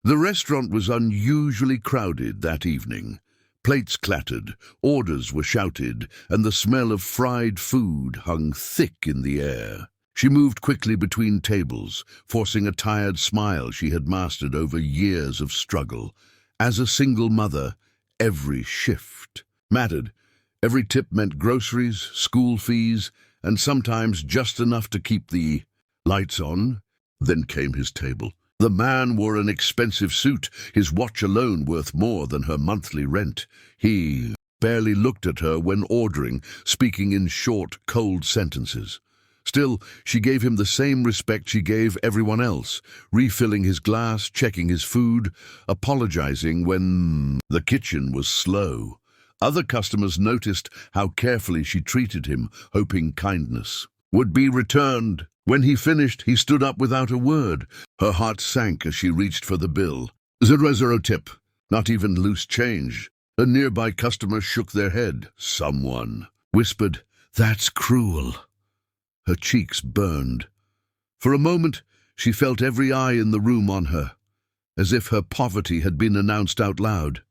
The restaurant was unusually crowded that evening. Plates clattered, orders were shouted, and the smell of fried food hung thick in the air. She moved quickly between tables, forcing a tired smile she had mastered over years of struggle. As a single mother, every shift mattered. Every tip meant groceries, school fees, and sometimes just enough to keep the lights on. Then came his table. The man wore an expensive suit, his watch alone worth more than her monthly rent. He barely looked at her when ordering, speaking in short, cold sentences. Still, she gave him the same respect she gave everyone else, refilling his glass, checking his food, apologizing when the kitchen was slow. Other customers noticed how carefully she treated him, hoping kindness would be returned. When he finished, he stood up without a word. Her heart sank as she reached for the bill. 0 tip, not even loose change. A nearby customer shook their head. Someone whispered, "That's cruel." Her cheeks burned. For a moment, she felt every eye in the room on her, as if her poverty had been announced out loud.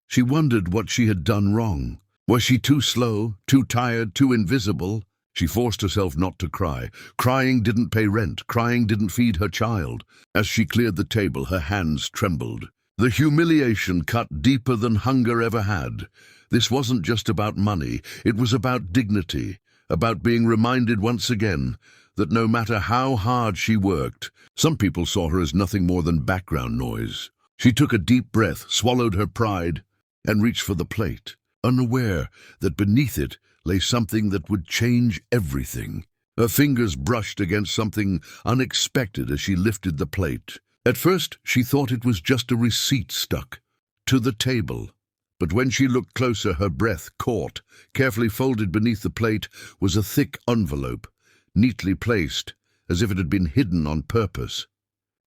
She wondered what she had done wrong. Was she too slow, too tired, too invisible? She forced herself not to cry. Crying didn't pay rent. Crying didn't feed her child. As she cleared the table, her hands trembled. The humiliation cut deeper than hunger ever had. This wasn't just about money. It was about dignity, about being reminded once again that no matter how hard she worked, some people saw her as nothing more than background noise. She took a deep breath, swallowed her pride, and reached for the plate, unaware that beneath it lay something that would change everything. Her fingers brushed against something unexpected as she lifted the plate. At first, she thought it was just a receipt stuck to the table. But when she looked closer, her breath caught. Carefully folded beneath the plate was a thick envelope, neatly placed, as if it had been hidden on purpose.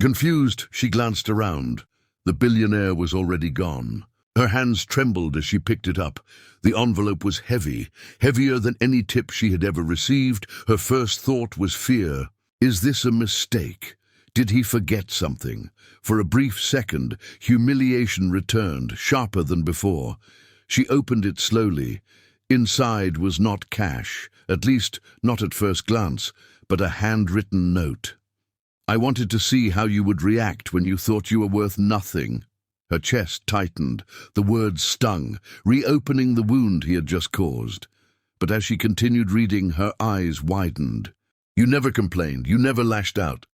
Confused, she glanced around. The billionaire was already gone. Her hands trembled as she picked it up. The envelope was heavy, heavier than any tip she had ever received. Her first thought was fear. Is this a mistake? Did he forget something? For a brief second, humiliation returned, sharper than before. She opened it slowly. Inside was not cash, at least not at first glance, but a handwritten note. "I wanted to see how you would react when you thought you were worth nothing." Her chest tightened. The words stung, reopening the wound he had just caused. But as she continued reading, her eyes widened. "You never complained. You never lashed out.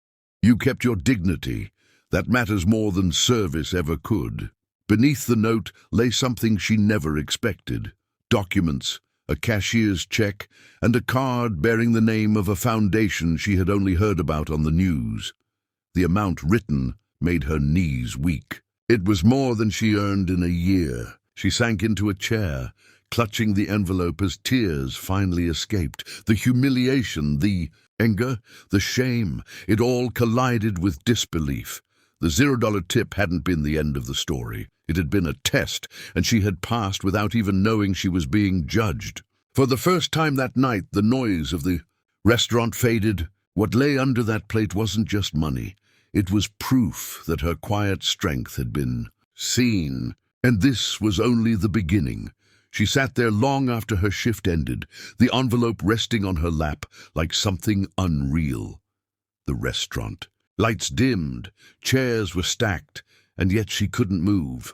You kept your dignity. That matters more than service ever could." Beneath the note lay something she never expected. Documents, a cashier's check, and a card bearing the name of a foundation she had only heard about on the news. The amount written made her knees weak. It was more than she earned in a year. She sank into a chair, clutching the envelope as tears finally escaped. The humiliation, the anger, the shame, it all collided with disbelief. The $0 tip hadn't been the end of the story. It had been a test, and she had passed without even knowing she was being judged. For the first time that night, the noise of the restaurant faded. What lay under that plate wasn't just money. It was proof that her quiet strength had been seen. And this was only the beginning. She sat there long after her shift ended, the envelope resting on her lap like something unreal. The restaurant. Lights dimmed, chairs were stacked, and yet she couldn't move.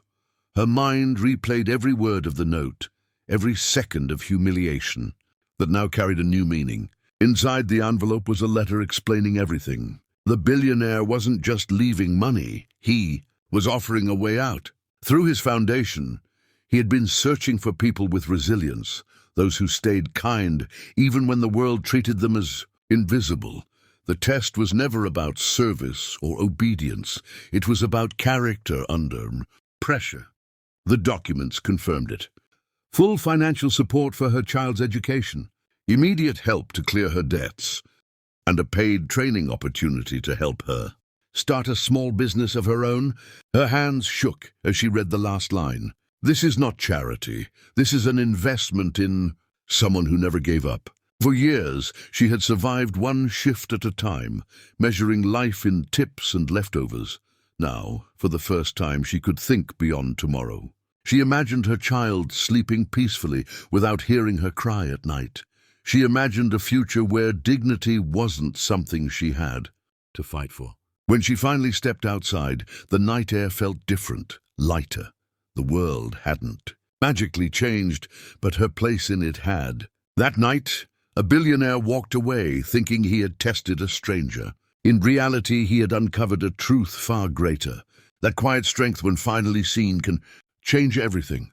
Her mind replayed every word of the note, every second of humiliation, that now carried a new meaning. Inside the envelope was a letter explaining everything. The billionaire wasn't just leaving money, he was offering a way out. Through his foundation, he had been searching for people with resilience, those who stayed kind even when the world treated them as invisible. The test was never about service or obedience. It was about character under pressure. The documents confirmed it. Full financial support for her child's education, immediate help to clear her debts, and a paid training opportunity to help her start a small business of her own. Her hands shook as she read the last line. This is not charity. This is an investment in someone who never gave up. For years, she had survived one shift at a time, measuring life in tips and leftovers. Now, for the first time, she could think beyond tomorrow. She imagined her child sleeping peacefully without hearing her cry at night. She imagined a future where dignity wasn't something she had to fight for. When she finally stepped outside, the night air felt different, lighter. The world hadn't magically changed, but her place in it had. That night, a billionaire walked away thinking he had tested a stranger. In reality, he had uncovered a truth far greater. That quiet strength, when finally seen, can change everything.